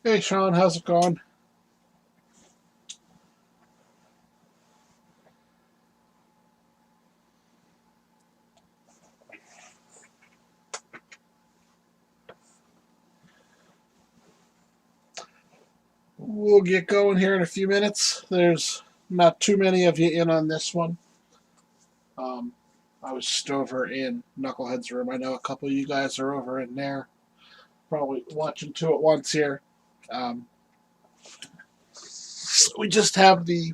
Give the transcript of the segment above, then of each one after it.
Hey Sean, how's it going? We'll get going here in a few minutes. There's not too many of you in on this one. Um, I was just over in Knucklehead's room. I know a couple of you guys are over in there, probably watching two at once here. Um, we just have the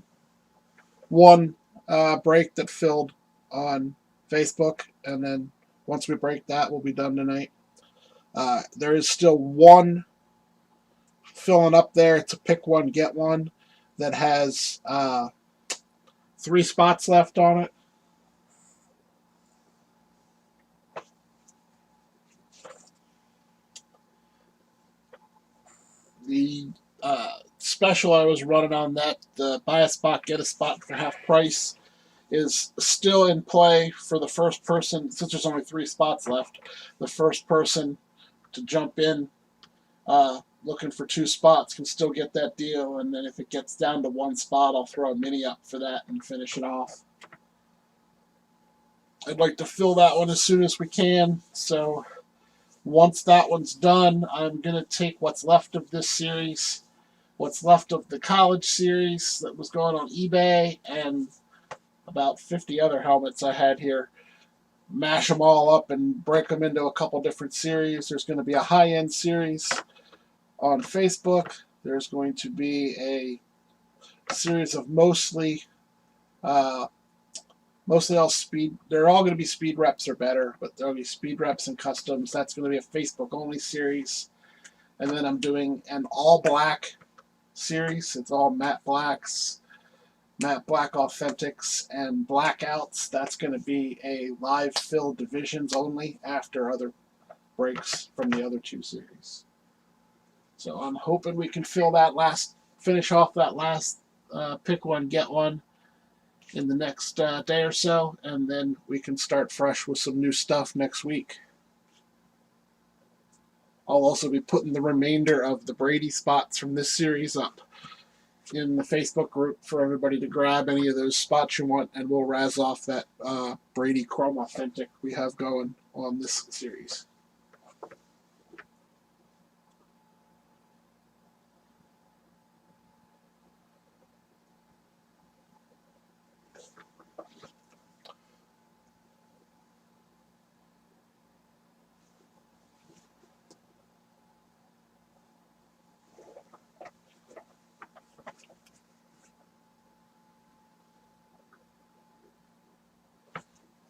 one break that filled on Facebook, and then once we break that, we'll be done tonight. There is still one filling up there. It's a pick one, get one that has three spots left on it. The special I was running on that, the buy a spot, get a spot for half price, is still in play for the first person, since there's only three spots left. The first person to jump in looking for two spots can still get that deal, and then if it gets down to one spot, I'll throw a mini up for that and finish it off. I'd like to fill that one as soon as we can, so once that one's done, I'm going to take what's left of this series, what's left of the college series that was going on eBay, and about 50 other helmets I had here, mash them all up and break them into a couple different series. There's going to be a high-end series on Facebook. There's going to be a series of uh, mostly all speed. They're all going to be speed reps or better, but there'll be speed reps and customs. That's going to be a Facebook only series. And then I'm doing an all black series. It's all matte blacks, matte black authentics, and blackouts. That's going to be a live fill divisions only after other breaks from the other two series. So I'm hoping we can finish off that last pick one, get one in the next day or so, and then we can start fresh with some new stuff next week. I'll also be putting the remainder of the Brady spots from this series up in the Facebook group for everybody to grab any of those spots you want, and we'll razz off that Brady Chrome Authentic we have going on this series.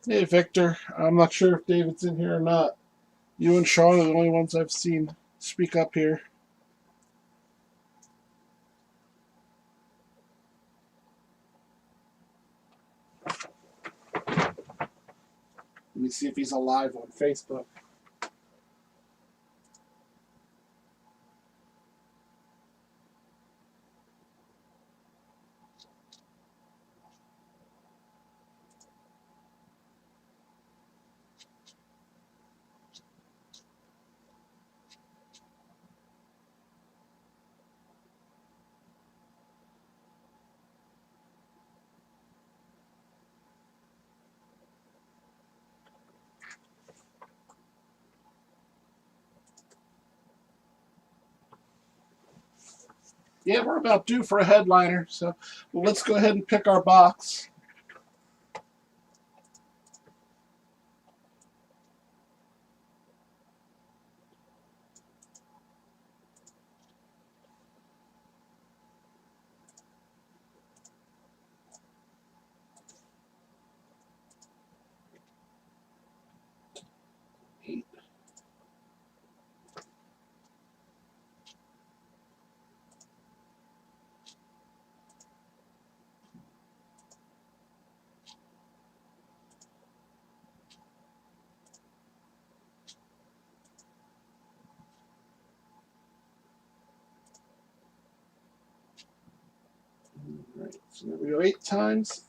Hey, Victor. I'm not sure if David's in here or not. You and Sean are the only ones I've seen speak up here. Let me see if he's alive on Facebook. Yeah, we're about due for a headliner, so let's go ahead and pick our box. All right, so there we go, 8 times.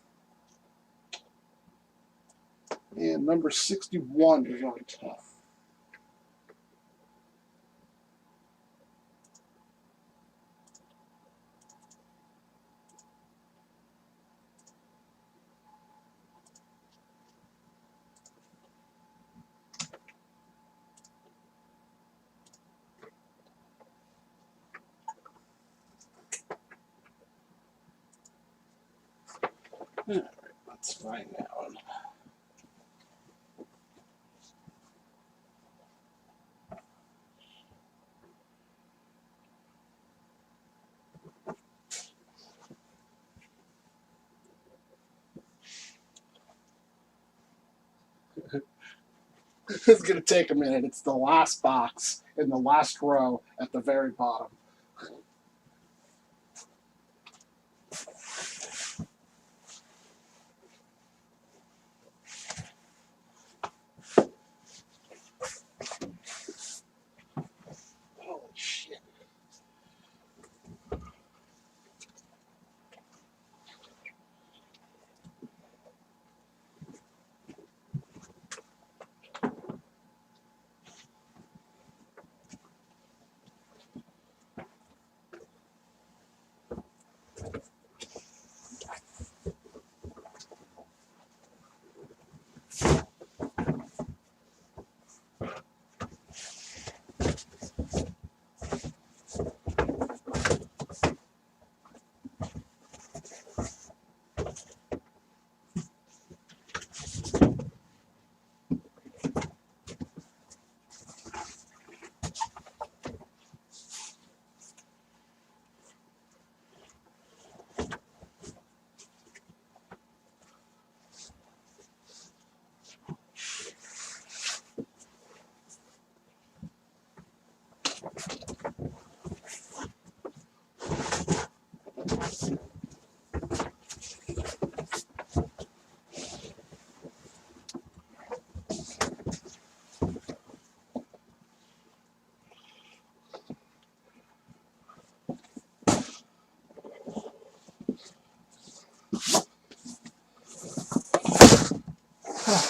And number 61 is on top. Alright, let's find that one. It's going to take a minute. It's the last box in the last row at the very bottom. Holy shit.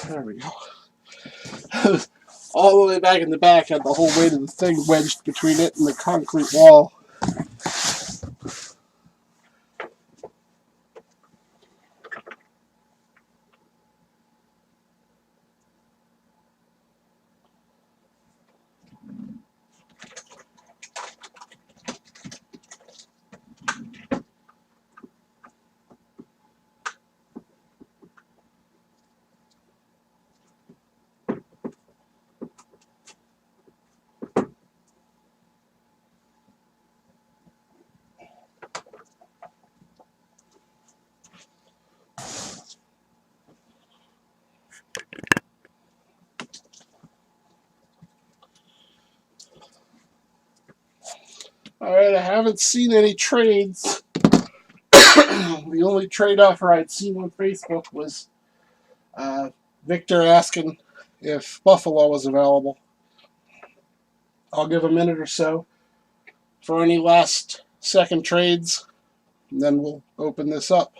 There we go. All the way back in the back, had the whole weight of the thing wedged between it and the concrete wall. Alright, I haven't seen any trades. The only trade offer I'd seen on Facebook was Victor asking if Buffalo was available. I'll give a minute or so for any last second trades, and then we'll open this up.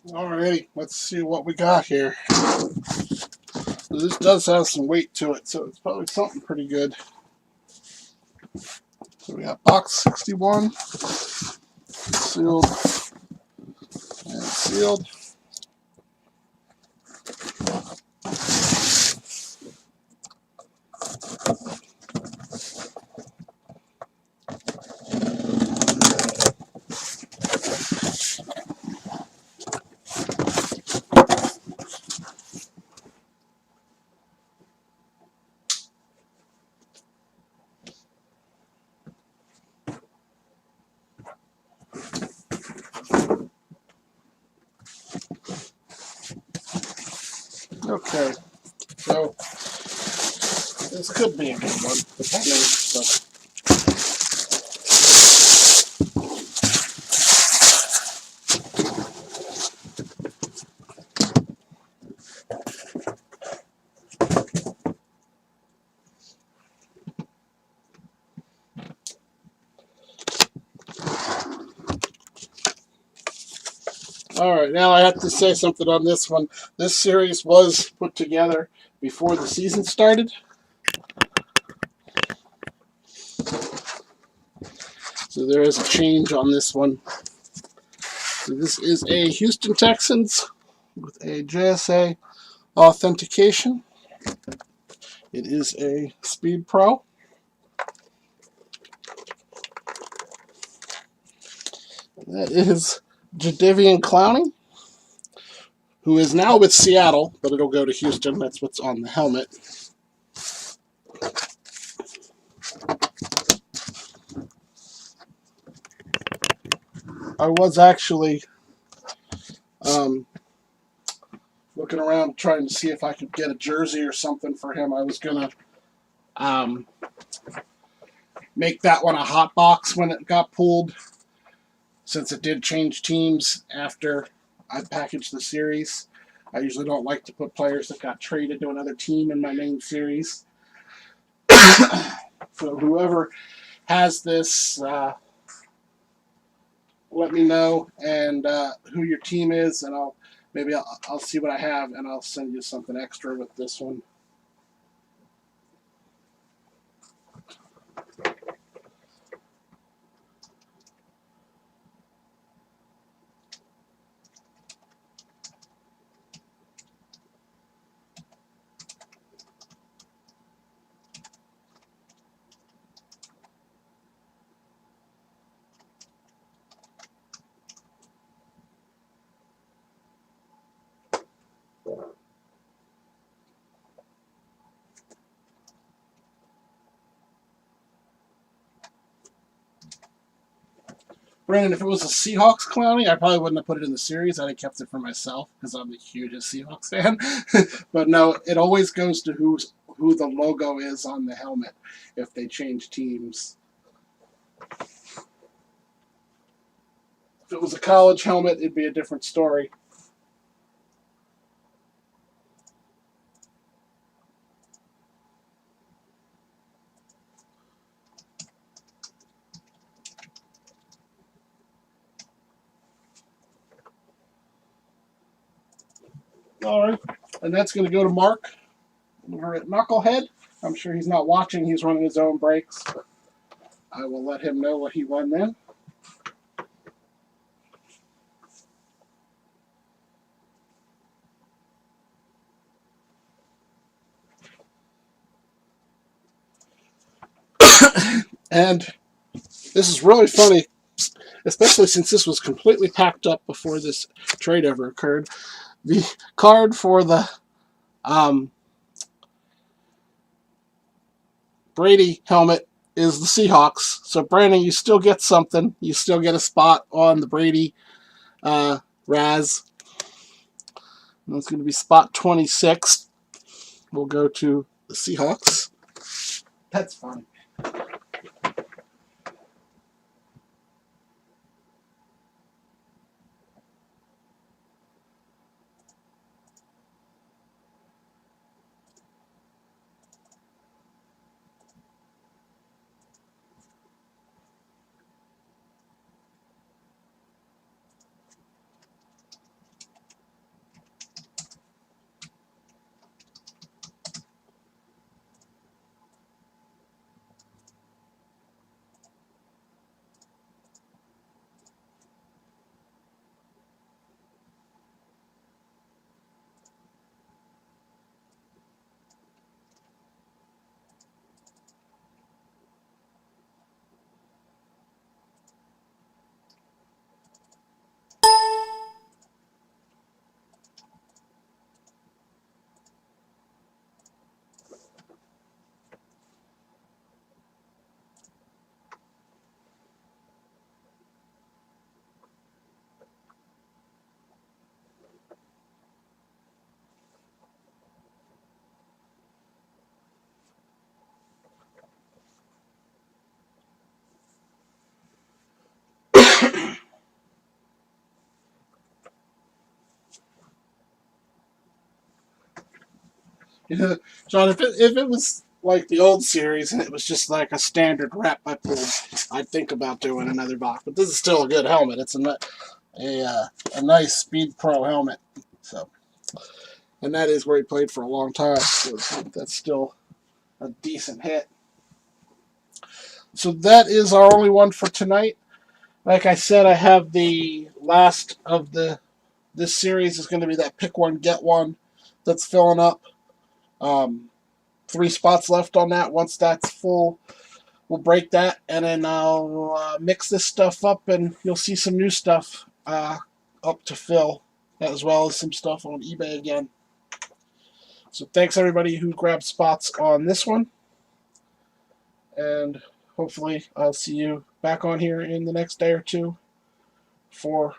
Alrighty, let's see what we got here. This does have some weight to it, so it's probably something pretty good. So we got box 61, sealed and sealed. Okay, so this could be a good one, depending. But all right, now I have to say something on this one. This series was put together before the season started, so there is a change on this one. So this is a Houston Texans with a JSA authentication. It is a Speed Pro. That is Jadeveon Clowney, who is now with Seattle, but it'll go to Houston. That's what's on the helmet. I was actually looking around trying to see if I could get a jersey or something for him. I was going to make that one a hot box when it got pulled, since it did change teams after I packaged the series. I usually don't like to put players that got traded to another team in my main series. So whoever has this, let me know and who your team is, and I'll see what I have, and I'll send you something extra with this one. Brandon, if it was a Seahawks Clowny, I probably wouldn't have put it in the series. I'd have kept it for myself because I'm the hugest Seahawks fan. But no, it always goes to who the logo is on the helmet if they change teams. If it was a college helmet, it'd be a different story. All right, and that's going to go to Mark over at Knucklehead. I'm sure he's not watching. He's running his own breaks. But I will let him know what he won then. And this is really funny, especially since this was completely packed up before this trade ever occurred. The card for the Brady helmet is the Seahawks. So, Brandon, you still get something. You still get a spot on the Brady Raz. And it's going to be spot 26. We'll go to the Seahawks. That's fun. John, if it was like the old series and it was just like a standard rep I pulled, I'd think about doing another box. But this is still a good helmet. It's a nice Speed Pro helmet. So, and that is where he played for a long time. So that's still a decent hit. So that is our only one for tonight. Like I said, I have the last of this series is going to be that pick one get one that's filling up. 3 spots left on that. Once that's full, we'll break that, and then I'll mix this stuff up, and you'll see some new stuff up to fill, as well as some stuff on eBay again. So thanks everybody who grabbed spots on this one, and hopefully I'll see you back on here in the next day or two for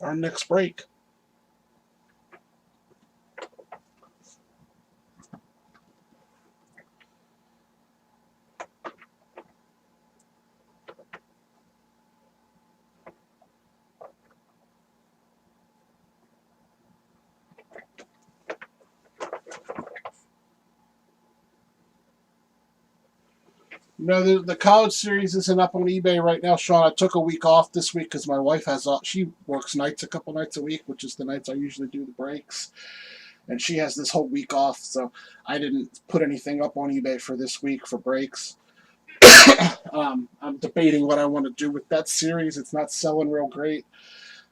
our next break. No, the college series isn't up on eBay right now, Sean. I took a week off this week because my wife she works nights a couple nights a week, which is the nights I usually do the breaks, and she has this whole week off, so I didn't put anything up on eBay for this week for breaks. I'm debating what I want to do with that series. It's not selling real great.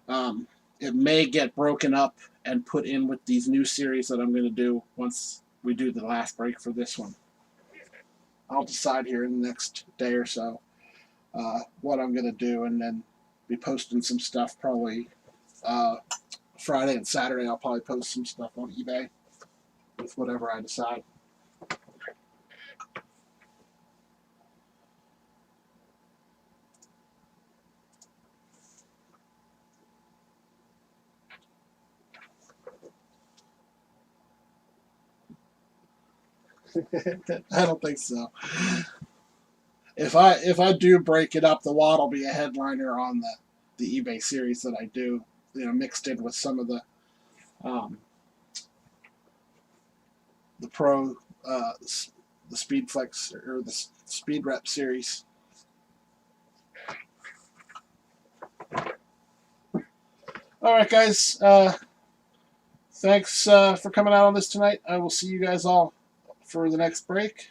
It may get broken up and put in with these new series that I'm going to do once we do the last break for this one. I'll decide here in the next day or so what I'm going to do, and then be posting some stuff probably Friday and Saturday. I'll probably post some stuff on eBay with whatever I decide. I don't think so. If I do break it up, the WAD will be a headliner on the eBay series that I do, mixed in with some of the Pro, the Speed Flex or the Speed Rep series. All right, guys. Thanks for coming out on this tonight. I will see you guys all for the next break.